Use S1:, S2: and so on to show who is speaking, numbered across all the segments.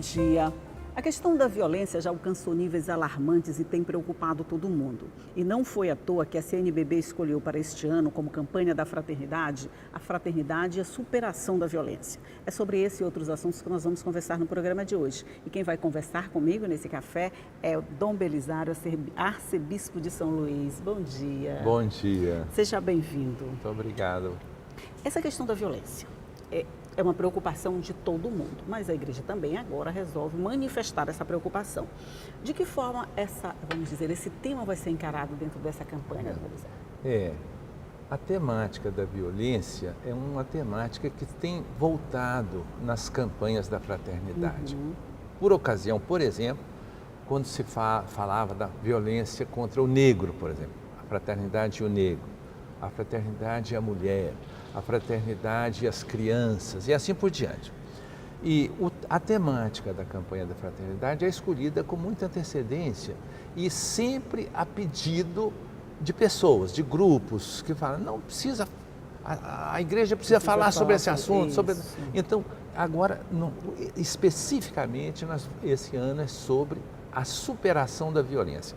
S1: dia. A questão da violência já alcançou níveis alarmantes e tem preocupado todo mundo. E não foi à toa que a CNBB escolheu para este ano como campanha da fraternidade, a fraternidade e a superação da violência. É sobre esse e outros assuntos que nós vamos conversar no programa de hoje. E quem vai conversar comigo nesse café é o Dom Belisário, arcebispo de São Luís. Bom dia.
S2: Bom dia.
S1: Seja bem-vindo.
S2: Muito obrigado.
S1: Essa questão da violência é uma preocupação de todo mundo, mas a igreja também agora resolve manifestar essa preocupação. De que forma esse tema vai ser encarado dentro dessa campanha, Dom Belisário?
S2: A temática da violência é uma temática que tem voltado nas campanhas da fraternidade. Por ocasião, por exemplo, quando se falava da violência contra o negro, por exemplo, a fraternidade e o negro, a fraternidade e a mulher, a fraternidade e as crianças e assim por diante. E a temática da campanha da fraternidade é escolhida com muita antecedência e sempre a pedido de pessoas, de grupos que falam, não precisa, a igreja precisa falar sobre esse assunto. Então, agora, especificamente, esse ano é sobre a superação da violência.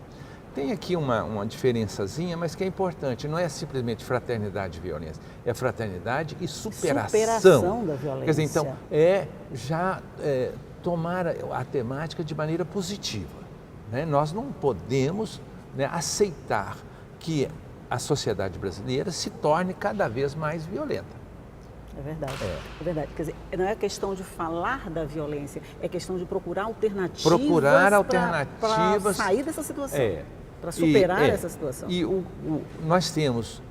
S2: Tem aqui uma diferençazinha, mas que é importante, não é simplesmente fraternidade e violência, é fraternidade e superação
S1: da violência.
S2: Quer dizer, então, tomar a temática de maneira positiva. Né? Nós não podemos aceitar que a sociedade brasileira se torne cada vez mais violenta.
S1: É verdade, é verdade. Quer dizer, não é questão de falar da violência, é questão de procurar alternativas para sair dessa situação. Para superar essa situação.
S2: E nós temos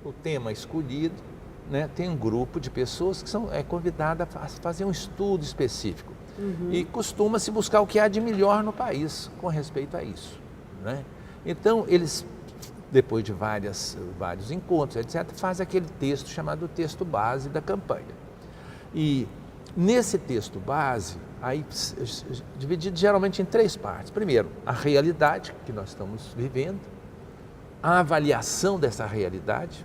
S2: o tema escolhido, né? Tem um grupo de pessoas que são convidadas a fazer um estudo específico. E costuma-se buscar o que há de melhor no país com respeito a isso. Né? Então, eles, depois de vários encontros, etc., fazem aquele texto chamado texto base da campanha. E nesse texto base, aí dividido geralmente em 3 partes. Primeiro, a realidade que nós estamos vivendo, a avaliação dessa realidade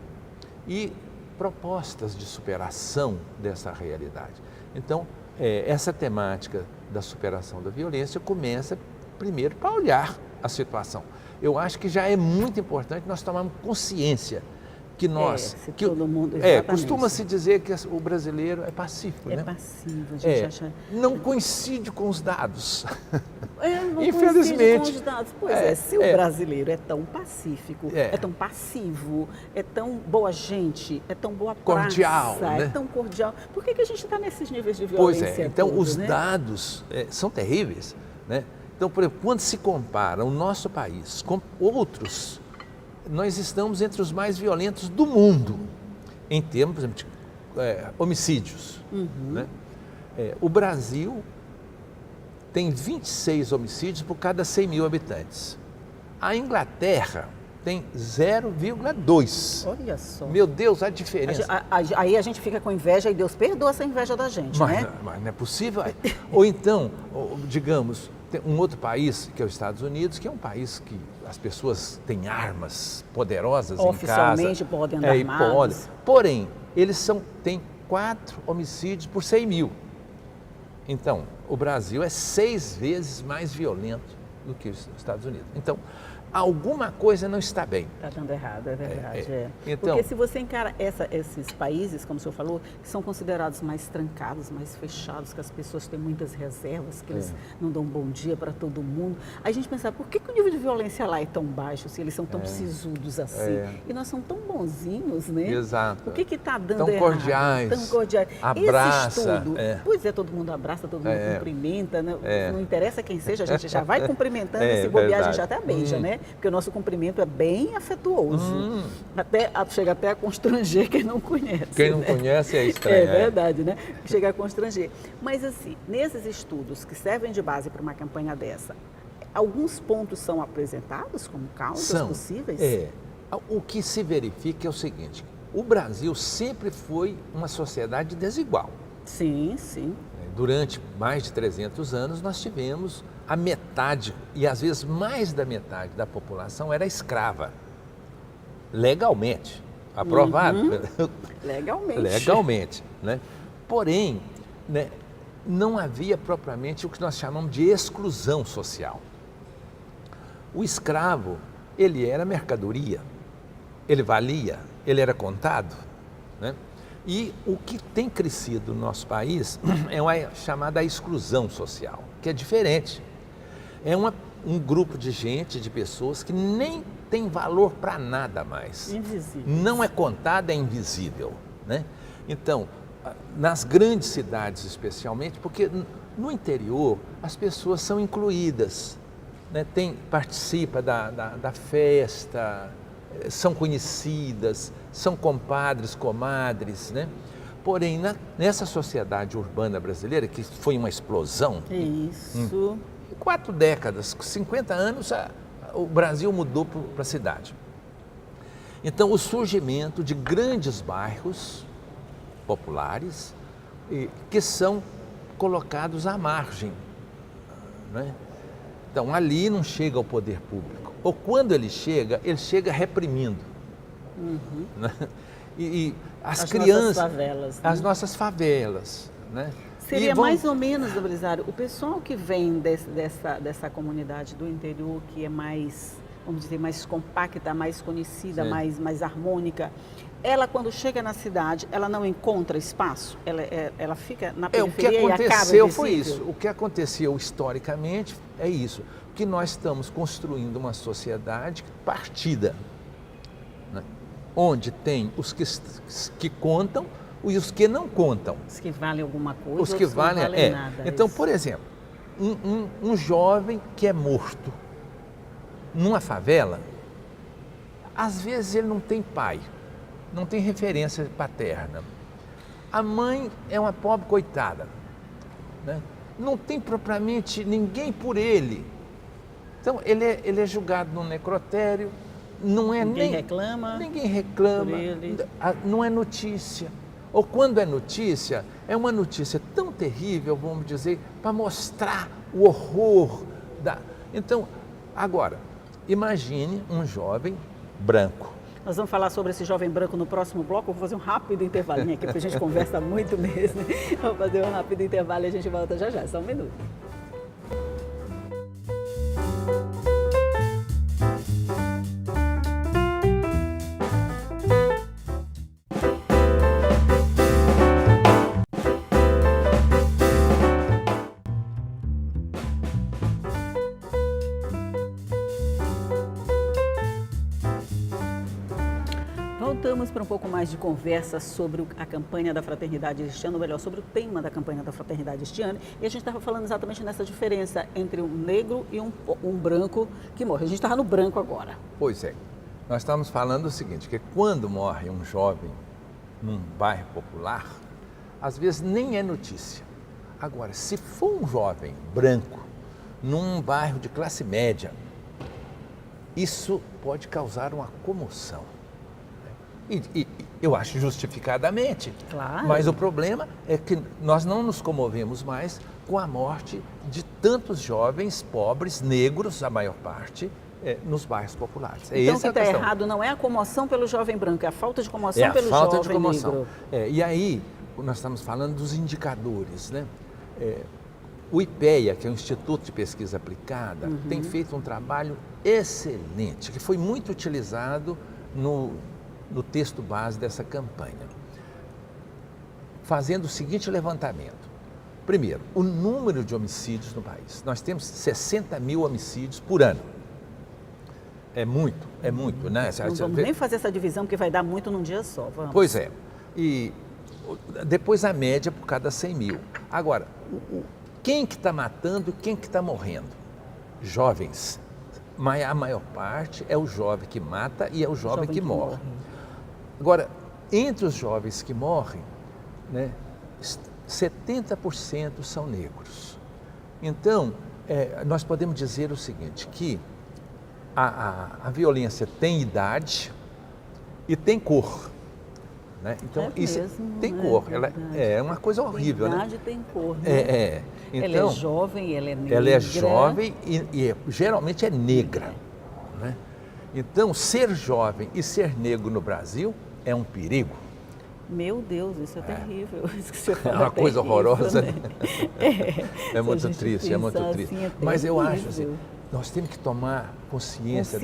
S2: e propostas de superação dessa realidade. Então, essa temática da superação da violência começa primeiro para olhar a situação. Eu acho que já é muito importante nós tomarmos consciência que nós...
S1: todo mundo,
S2: costuma-se dizer que o brasileiro é pacífico, né?
S1: É passivo, a gente acha...
S2: Não coincide com os dados.
S1: Não
S2: infelizmente.
S1: Com os dados. Pois se o brasileiro é tão pacífico, é tão passivo, é tão boa gente, é tão boa praça,
S2: cordial, né?
S1: É tão cordial, por que a gente está nesses níveis de violência?
S2: Pois então
S1: todos,
S2: os dados são terríveis, né? Então, por exemplo, quando se compara o nosso país com outros, nós estamos entre os mais violentos do mundo, em termos, por exemplo, de homicídios. Né? O Brasil tem 26 homicídios por cada 100 mil habitantes. A Inglaterra tem 0,2.
S1: Olha só.
S2: Meu Deus, a diferença.
S1: Aí a gente fica com inveja e Deus perdoa essa inveja da gente, né?
S2: Mas não é possível. Ou então, digamos, tem um outro país, que é os Estados Unidos, que é um país que as pessoas têm armas poderosas em casa.
S1: Oficialmente podem andar armados.
S2: Porém, eles têm 4 homicídios por 100 mil. Então, o Brasil é 6 vezes mais violento do que os Estados Unidos. Então, alguma coisa não está bem.
S1: Está dando errado, é verdade.
S2: Então,
S1: porque se você encara esses países, como o senhor falou, que são considerados mais trancados, mais fechados, que as pessoas têm muitas reservas, que eles não dão bom dia para todo mundo, aí a gente pensa, por que o nível de violência lá é tão baixo, se eles são tão sisudos assim? E nós somos tão bonzinhos, né?
S2: Exato.
S1: O que está dando
S2: tão
S1: errado?
S2: Cordiais.
S1: Tão cordiais.
S2: Abraça.
S1: Esse estudo, pois todo mundo abraça, todo mundo cumprimenta, né? Não interessa quem seja, a gente já vai cumprimentando, e se bobear a gente até beija, né? Porque o nosso cumprimento é bem afetuoso. Chega até a constranger quem não conhece.
S2: Quem não conhece é estranho.
S1: É verdade, né? Chega a constranger. Mas assim, nesses estudos que servem de base para uma campanha dessa, alguns pontos são apresentados como causas possíveis?
S2: O que se verifica é o seguinte, o Brasil sempre foi uma sociedade desigual.
S1: Sim, sim.
S2: Durante mais de 300 anos, nós tivemos a metade, e às vezes mais da metade da população era escrava, legalmente, aprovado.
S1: Legalmente.
S2: Legalmente, né? Porém, né, não havia propriamente o que nós chamamos de exclusão social. O escravo, ele era mercadoria, ele valia, ele era contado, né? E o que tem crescido no nosso país é uma chamada exclusão social, que é diferente. É um grupo de gente, de pessoas que nem tem valor para nada mais.
S1: Invisível.
S2: Não é contada, é invisível, né? Então, nas grandes cidades especialmente, porque no interior as pessoas são incluídas, né? Participa da festa, são conhecidas, são compadres, comadres, né? Porém, nessa sociedade urbana brasileira, que foi uma explosão,
S1: Isso.
S2: em 4 décadas, 50 anos, o Brasil mudou para a cidade. Então, o surgimento de grandes bairros populares que são colocados à margem, né? Então, ali não chega ao poder público. Ou quando ele chega reprimindo. Né? E as crianças...
S1: Nossas favelas. Né?
S2: As nossas favelas, né?
S1: Seria mais ou menos, Belisário, o pessoal que vem dessa comunidade do interior, que é mais, vamos dizer, mais compacta, mais conhecida, mais harmônica, ela quando chega na cidade, ela não encontra espaço? Ela fica na periferia
S2: o que
S1: e acaba
S2: aconteceu
S1: invisível?
S2: foi isso. O que aconteceu historicamente é isso. Que nós estamos construindo uma sociedade partida, né? Onde tem os que contam e os que não contam.
S1: Os que valem alguma coisa,
S2: os que valem,
S1: não valem nada.
S2: Então, por exemplo, um jovem que é morto numa favela, às vezes ele não tem pai, não tem referência paterna. A mãe é uma pobre coitada, né? Não tem propriamente ninguém por ele. Então, ele é julgado no necrotério,
S1: Ninguém
S2: reclama,
S1: por ele.
S2: não é notícia. Ou quando é notícia, é uma notícia tão terrível, vamos dizer, para mostrar o horror da... Então, agora, imagine um jovem branco.
S1: Nós vamos falar sobre esse jovem branco no próximo bloco. Eu vou fazer um rápido intervalinho aqui, porque a gente conversa muito mesmo. Vamos fazer um rápido intervalo e a gente volta já já, só um minuto. Voltamos para um pouco mais de conversa sobre a campanha da Fraternidade este ano, ou melhor, sobre o tema da campanha da Fraternidade este ano. E a gente estava falando exatamente nessa diferença entre um negro e um branco que morre. A gente estava no branco agora.
S2: Pois é. Nós estamos falando o seguinte, que quando morre um jovem num bairro popular, às vezes nem é notícia. Agora, se for um jovem branco num bairro de classe média, isso pode causar uma comoção. E eu acho justificadamente.
S1: Claro.
S2: Mas o problema é que nós não nos comovemos mais com a morte de tantos jovens pobres, negros, a maior parte, nos bairros populares.
S1: Então, o que está errado não é a comoção pelo jovem branco, é a falta de comoção pelo jovem negro.
S2: E aí, nós estamos falando dos indicadores, né? O IPEA, que é o Instituto de Pesquisa Aplicada, tem feito um trabalho excelente, que foi muito utilizado no texto base dessa campanha, fazendo o seguinte levantamento. Primeiro, o número de homicídios no país. Nós temos 60 mil homicídios por ano. É muito, né?
S1: Não vamos nem fazer essa divisão, porque vai dar muito num dia só. Vamos.
S2: Pois é. E depois a média por cada 100 mil. Agora, quem que está matando e quem que está morrendo? Jovens. Mas a maior parte é o jovem que mata e é o jovem que morre. Agora, entre os jovens que morrem, né, 70% são negros. Então, nós podemos dizer o seguinte, que a violência tem idade e tem cor. Né? Então, isso
S1: mesmo,
S2: tem cor. Ela é uma coisa horrível.
S1: Tem idade,
S2: né?
S1: tem cor. Né?
S2: Então,
S1: ela é jovem, ela é negra.
S2: Ela é jovem e geralmente é negra. Né? Então, ser jovem e ser negro no Brasil é um perigo.
S1: Meu Deus, isso é terrível. Isso que você
S2: É
S1: fala
S2: uma
S1: é
S2: coisa
S1: terrível,
S2: horrorosa,
S1: né?
S2: né?
S1: É,
S2: É
S1: se a
S2: muito
S1: gente
S2: triste, é muito
S1: pensar
S2: triste.
S1: assim, é
S2: Mas eu acho
S1: terrível.
S2: assim, nós temos que tomar consciência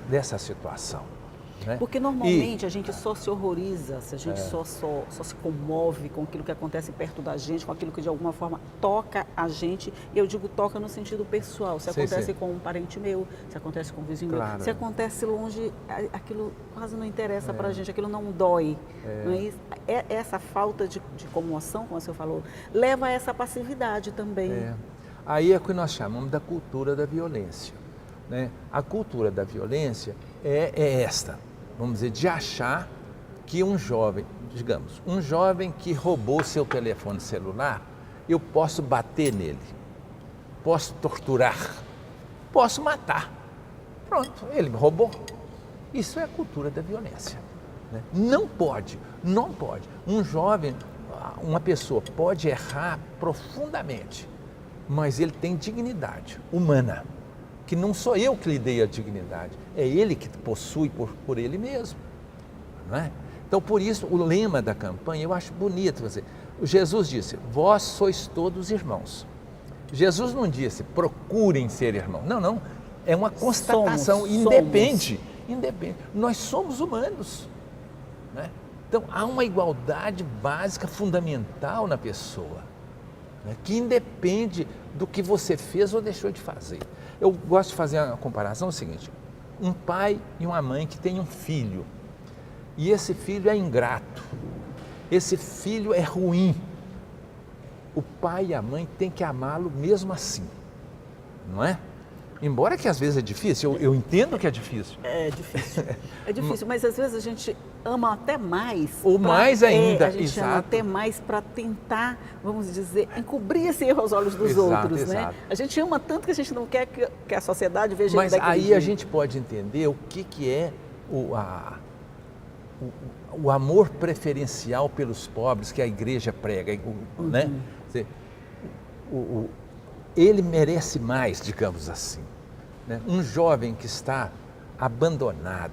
S2: dessa situação. Né?
S1: Porque normalmente a gente só se horroriza, se a gente só se comove com aquilo que acontece perto da gente, com aquilo que de alguma forma toca a gente. E eu digo toca no sentido pessoal. Se acontece com um parente meu, se acontece com um vizinho meu, se acontece longe, aquilo quase não interessa para a gente, aquilo não dói. Não é isso? Essa falta de comoção, como você falou, leva a essa passividade também.
S2: Aí é o que nós chamamos da cultura da violência. Né? A cultura da violência é esta. Vamos dizer, de achar que um jovem, digamos, um jovem que roubou seu telefone celular, eu posso bater nele, posso torturar, posso matar. Pronto, ele roubou. Isso é a cultura da violência. Né? Não pode. Um jovem, uma pessoa pode errar profundamente, mas ele tem dignidade humana. Que não sou eu que lhe dei a dignidade, é ele que possui por ele mesmo. Não é? Então, por isso, o lema da campanha, eu acho bonito. Jesus disse, vós sois todos irmãos. Jesus não disse, procurem ser irmãos. Não, é uma constatação, independe. Nós somos humanos. Né? Então, há uma igualdade básica, fundamental na pessoa, né? Que independe do que você fez ou deixou de fazer. Eu gosto de fazer a comparação o seguinte, um pai e uma mãe que têm um filho, e esse filho é ingrato, esse filho é ruim, o pai e a mãe têm que amá-lo mesmo assim, não é? Embora que às vezes é difícil, eu entendo que é difícil. É difícil,
S1: mas às vezes a gente ama até mais.
S2: Ou mais ainda,
S1: a gente ama até mais para tentar, vamos dizer, encobrir esse erro aos olhos dos outros, né? A gente ama tanto que a gente não quer que a sociedade veja ele daquele jeito.
S2: Mas aí a gente pode entender o que é o amor preferencial pelos pobres que a igreja prega, né? Ele merece mais, digamos assim. Né? Um jovem que está abandonado,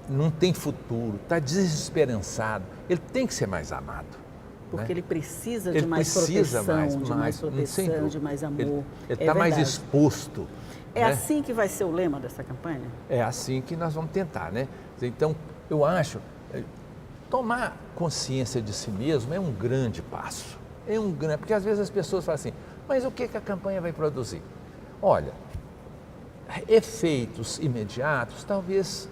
S2: não tem futuro, está desesperançado, ele tem que ser mais amado.
S1: Porque
S2: né?
S1: ele precisa de mais proteção, de mais amor.
S2: Ele está mais exposto.
S1: É assim que vai ser o lema dessa campanha?
S2: É assim que nós vamos tentar, né? Então, eu acho, tomar consciência de si mesmo é um grande passo. Porque às vezes as pessoas falam assim, mas o que a campanha vai produzir? Olha, efeitos imediatos, talvez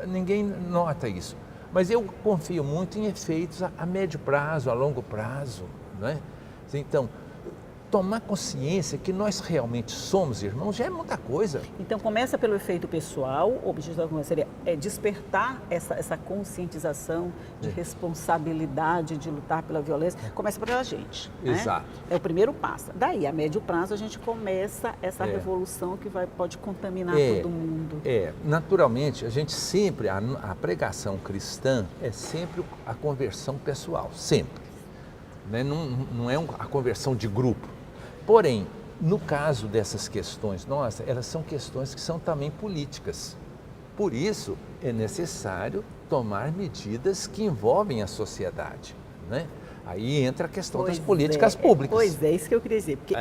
S2: ninguém nota isso, mas eu confio muito em efeitos a médio prazo, a longo prazo, não é? Então, tomar consciência que nós realmente somos irmãos já é muita coisa.
S1: Então, começa pelo efeito pessoal, o objetivo da conversa seria despertar essa conscientização de responsabilidade de lutar pela violência. Começa pela gente.
S2: Exato.
S1: Né? É o primeiro passo. Daí, a médio prazo, a gente começa essa revolução que pode contaminar todo mundo.
S2: Naturalmente, a gente sempre, a pregação cristã é sempre a conversão pessoal, sempre. Né? Não é a conversão de grupo. Porém, no caso dessas questões nossas, elas são questões que são também políticas. Por isso, é necessário tomar medidas que envolvem a sociedade, né? Aí entra a questão das políticas públicas.
S1: Pois é, isso que eu queria dizer. Porque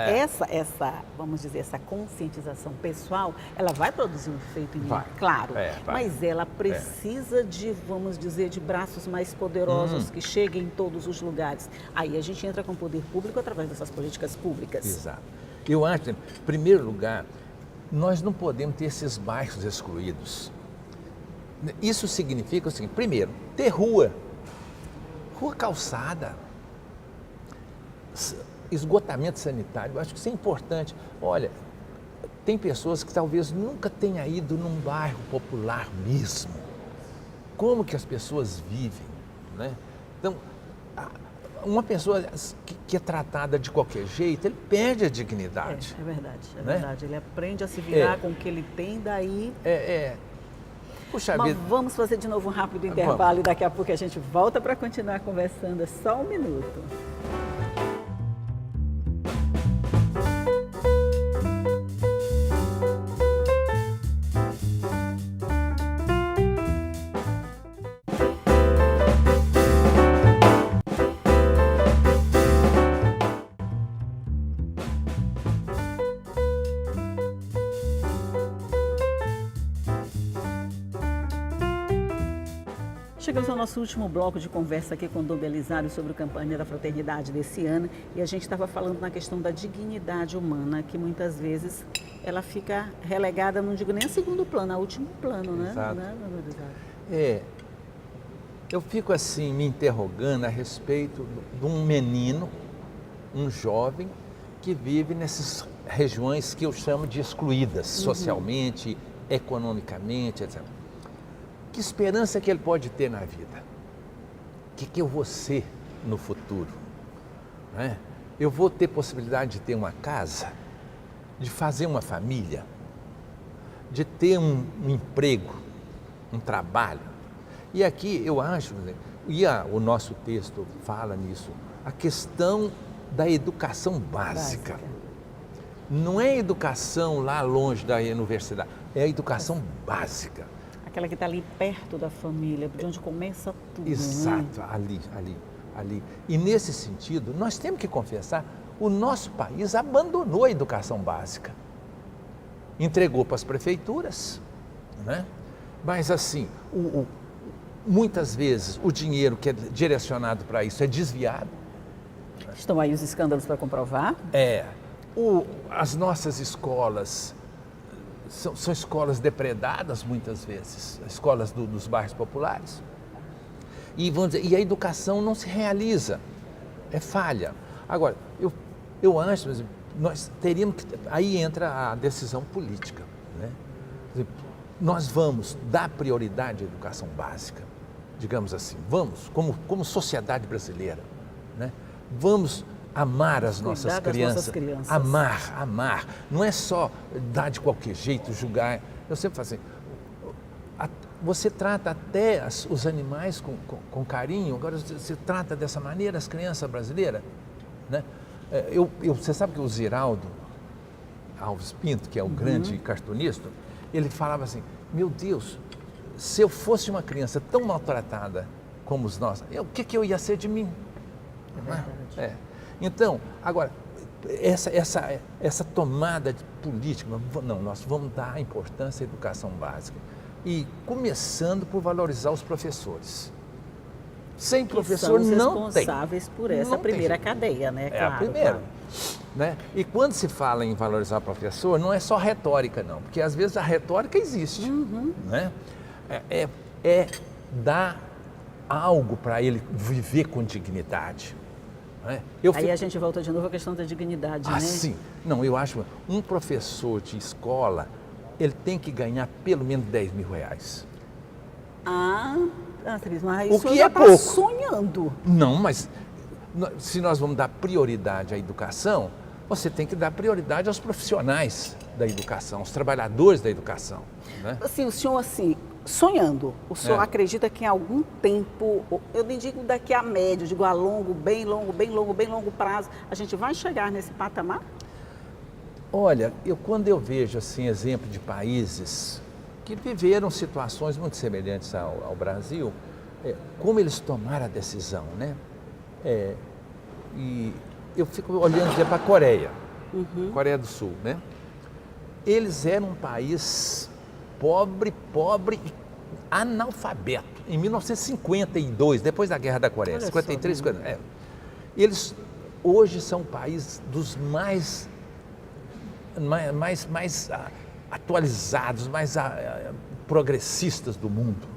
S1: vamos dizer, essa conscientização pessoal, ela vai produzir um efeito em mim, claro. Mas ela precisa de, vamos dizer, de braços mais poderosos que cheguem em todos os lugares. Aí a gente entra com o poder público através dessas políticas públicas.
S2: Exato. Eu acho, em primeiro lugar, nós não podemos ter esses bairros excluídos. Isso significa o seguinte, primeiro, ter rua calçada, esgotamento sanitário, eu acho que isso é importante. Olha, tem pessoas que talvez nunca tenham ido num bairro popular mesmo. Como que as pessoas vivem, né? Então, uma pessoa que é tratada de qualquer jeito, ele perde a dignidade.
S1: É verdade. Ele aprende a se virar com o que ele tem, daí... Puxa vida. Vamos fazer de novo um rápido intervalo e daqui a pouco a gente volta para continuar conversando. É só um minuto. Chegamos ao nosso último bloco de conversa aqui com o Dom Belisário sobre a campanha da fraternidade desse ano e a gente estava falando na questão da dignidade humana, que muitas vezes ela fica relegada, não digo nem a segundo plano, a último plano, né?
S2: Exato.
S1: Né, Dom Belisário?
S2: Eu fico assim me interrogando a respeito de um menino, um jovem, que vive nessas regiões que eu chamo de excluídas socialmente, economicamente, etc. Que esperança que ele pode ter na vida? O que eu vou ser no futuro? Né? Eu vou ter possibilidade de ter uma casa, de fazer uma família, de ter um emprego, um trabalho. E aqui eu acho, o nosso texto fala nisso, a questão da educação básica. Não é educação lá longe da universidade, é a educação básica.
S1: Aquela que está ali perto da família, de onde começa tudo.
S2: Exato,
S1: né?
S2: ali. E nesse sentido, nós temos que confessar, o nosso país abandonou a educação básica. Entregou para as prefeituras, né? Mas assim, muitas vezes o dinheiro que é direcionado para isso é desviado.
S1: Estão aí os escândalos para comprovar?
S2: As nossas escolas são escolas depredadas muitas vezes, escolas dos bairros populares. E, vamos dizer, a educação não se realiza, é falha. Agora, eu acho, nós teríamos que... Aí entra a decisão política, né? Nós vamos dar prioridade à educação básica, digamos assim, vamos, como sociedade brasileira, né? Vamos amar as nossas crianças, amar, não é só dar de qualquer jeito, julgar. Eu sempre falo assim, você trata até os animais com carinho, agora você trata dessa maneira as crianças brasileiras, né? Você sabe que o Ziraldo Alves Pinto, que é um grande cartunista, ele falava assim, meu Deus, se eu fosse uma criança tão maltratada como os nossos, o que eu ia ser de mim? Então, agora, essa tomada de política, não, nós vamos dar a importância à educação básica. E começando por valorizar os professores. Sem professor não tem.
S1: Responsáveis por essa primeira cadeia, né?
S2: É a primeira. Né? E quando se fala em valorizar o professor, não é só retórica, não, porque às vezes a retórica existe. Né? É dar algo para ele viver com dignidade. Né?
S1: Aí a gente volta de novo à questão da dignidade, né?
S2: Sim. Não, eu acho que um professor de escola, ele tem que ganhar pelo menos R$10.000.
S1: Atriz, mas isso
S2: o que
S1: já
S2: é pouco.
S1: Sonhando.
S2: Não, mas se nós vamos dar prioridade à educação, você tem que dar prioridade aos profissionais da educação, aos trabalhadores da educação. Né?
S1: Assim, o senhor, sonhando, o senhor acredita que em algum tempo, eu nem digo daqui a médio, digo a longo, bem longo prazo, a gente vai chegar nesse patamar?
S2: Olha, quando eu vejo assim, exemplo de países que viveram situações muito semelhantes ao Brasil, como eles tomaram a decisão, né? E eu fico olhando para a Coreia, Coreia do Sul, né? Eles eram um país pobre e analfabeto. Em 1952, depois da Guerra da Coreia, 53, 50, eles hoje são um país dos mais atualizados, mais progressistas do mundo.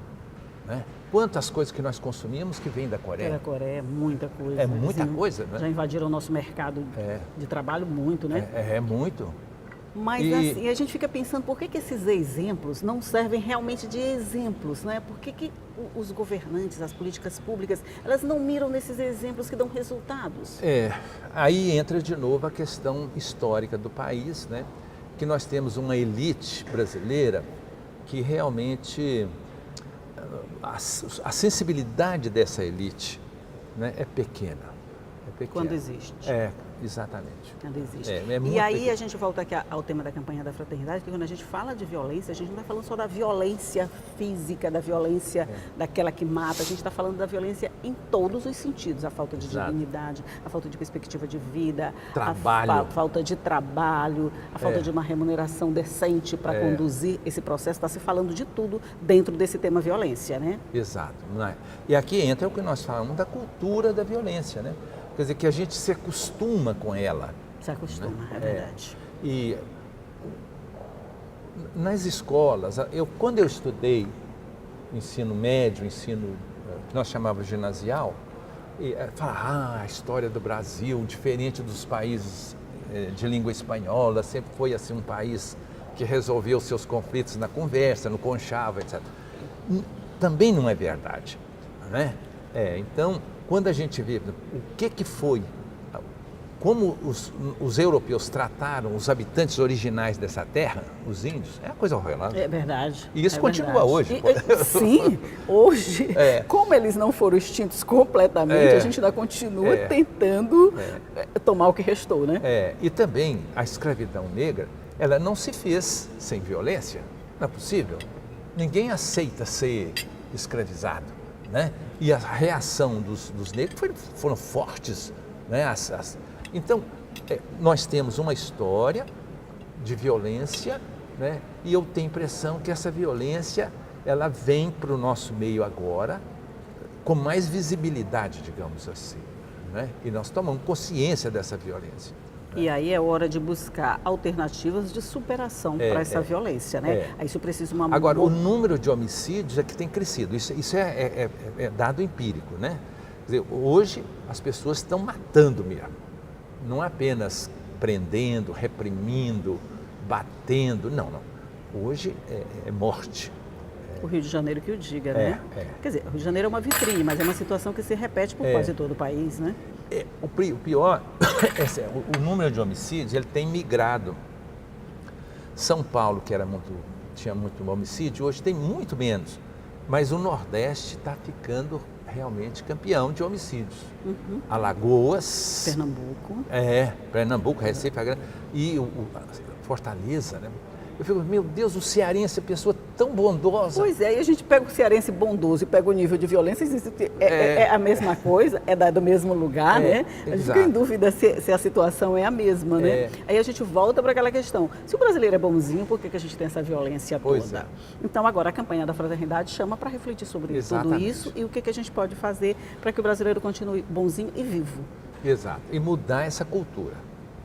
S2: Né? Quantas coisas que nós consumimos que vêm da Coreia.
S1: Da Coreia, é muita coisa.
S2: É muita coisa, né?
S1: Já invadiram o nosso mercado de trabalho muito, né?
S2: É muito.
S1: Mas assim, a gente fica pensando, por que esses exemplos não servem realmente de exemplos, né? Por que os governantes, as políticas públicas, elas não miram nesses exemplos que dão resultados?
S2: Aí entra de novo a questão histórica do país, né? Que nós temos uma elite brasileira que realmente a sensibilidade dessa elite, né, é pequena. pequeno.
S1: Quando existe.
S2: Exatamente.
S1: Quando existe.
S2: É muito
S1: e aí
S2: pequeno.
S1: a gente volta aqui ao tema da campanha da fraternidade, porque quando a gente fala de violência, a gente não está falando só da violência física, da violência daquela que mata, a gente está falando da violência em todos os sentidos, a falta de dignidade, a falta de perspectiva de vida, a falta de trabalho, a falta de uma remuneração decente para conduzir esse processo, está se falando de tudo dentro desse tema violência, né?
S2: Exato. E aqui entra o que nós falamos da cultura da violência, né? Quer dizer, que a gente se acostuma com ela.
S1: Se acostuma, é verdade.
S2: E nas escolas, quando eu estudei ensino médio, ensino que nós chamávamos ginasial, falava, a história do Brasil, diferente dos países de língua espanhola, sempre foi assim um país que resolveu seus conflitos na conversa, no conchavo, etc. Também não é verdade, né? Então, quando a gente vê o que foi, como os europeus trataram os habitantes originais dessa terra, os índios, é uma coisa horrorosa.
S1: É verdade.
S2: E isso continua hoje.
S1: Sim, hoje, como eles não foram extintos completamente, a gente ainda continua tentando tomar o que restou, né?
S2: E também a escravidão negra, ela não se fez sem violência, não é possível. Ninguém aceita ser escravizado, né? E a reação dos negros foram fortes, né? Então, nós temos uma história de violência, né? E eu tenho a impressão que essa violência, ela vem para o nosso meio agora com mais visibilidade, digamos assim, né? E nós tomamos consciência dessa violência.
S1: E aí é hora de buscar alternativas de superação para essa violência, né? Aí isso precisa uma...
S2: Agora, o número de homicídios é que tem crescido, isso é dado empírico, né? Quer dizer, hoje as pessoas estão matando mesmo, não apenas prendendo, reprimindo, batendo, não. Hoje é morte.
S1: O Rio de Janeiro que o diga, né? Quer dizer, o Rio de Janeiro é uma vitrine, mas é uma situação que se repete por quase todo o país, né?
S2: O pior, o número de homicídios, ele tem migrado. São Paulo, que tinha muito homicídio, hoje tem muito menos. Mas o Nordeste está ficando realmente campeão de homicídios. Alagoas... Pernambuco, Recife, e Fortaleza, né? Eu fico, meu Deus, o cearense é pessoa tão bondosa.
S1: Pois é, e a gente pega o cearense bondoso e pega o nível de violência, é a mesma coisa, é do mesmo lugar, né? A gente fica em dúvida se a situação é a mesma, né? Aí a gente volta para aquela questão, se o brasileiro é bonzinho, por que a gente tem essa violência toda? Então agora a campanha da fraternidade chama para refletir sobre tudo isso e o que a gente pode fazer para que o brasileiro continue bonzinho e vivo.
S2: Exato, e mudar essa cultura,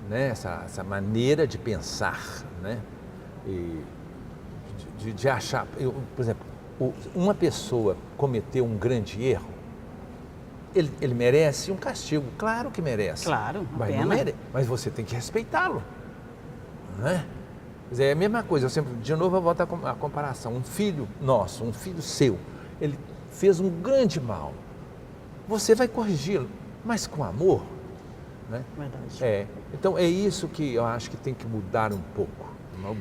S2: né? Essa maneira de pensar, né? E de achar, por exemplo, uma pessoa cometeu um grande erro, ele merece um castigo, claro que merece.
S1: Claro,
S2: mas você tem que respeitá-lo, né? Quer dizer, é a mesma coisa, de novo eu volto à comparação, um filho nosso, um filho seu, ele fez um grande mal, você vai corrigi-lo, mas com amor, né?
S1: Verdade.
S2: Então é isso que eu acho que tem que mudar um pouco.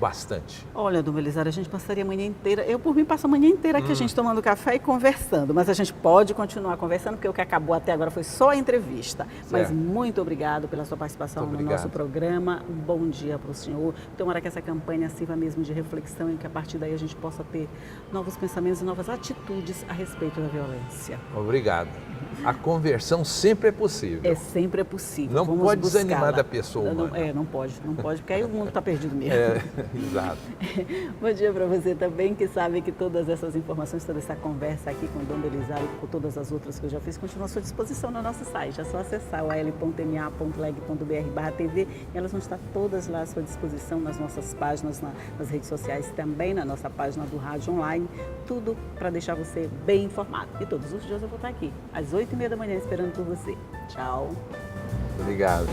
S2: Bastante.
S1: Olha, Dom Belisário, a gente passaria a manhã inteira, eu por mim passo a manhã inteira aqui a gente tomando café e conversando, mas a gente pode continuar conversando porque o que acabou até agora foi só a entrevista. Mas muito obrigado pela sua participação no nosso programa, um bom dia para o senhor. Tomara que essa campanha sirva mesmo de reflexão e que a partir daí a gente possa ter novos pensamentos e novas atitudes a respeito da violência.
S2: Obrigado. A conversão sempre é possível.
S1: Sempre é possível.
S2: Não pode desanimar da pessoa humana.
S1: Não pode, porque aí o mundo está perdido mesmo.
S2: Exato.
S1: Bom dia para você também, que sabe que todas essas informações, toda essa conversa aqui com o Dom Belisário e com todas as outras que eu já fiz, continuam à sua disposição no nosso site. É só acessar o al.ma.leg.br/tv e elas vão estar todas lá à sua disposição nas nossas páginas, nas redes sociais, também na nossa página do Rádio Online. Tudo para deixar você bem informado. E todos os dias eu vou estar aqui, às 8h30 da manhã, esperando por você. Tchau.
S2: Obrigado.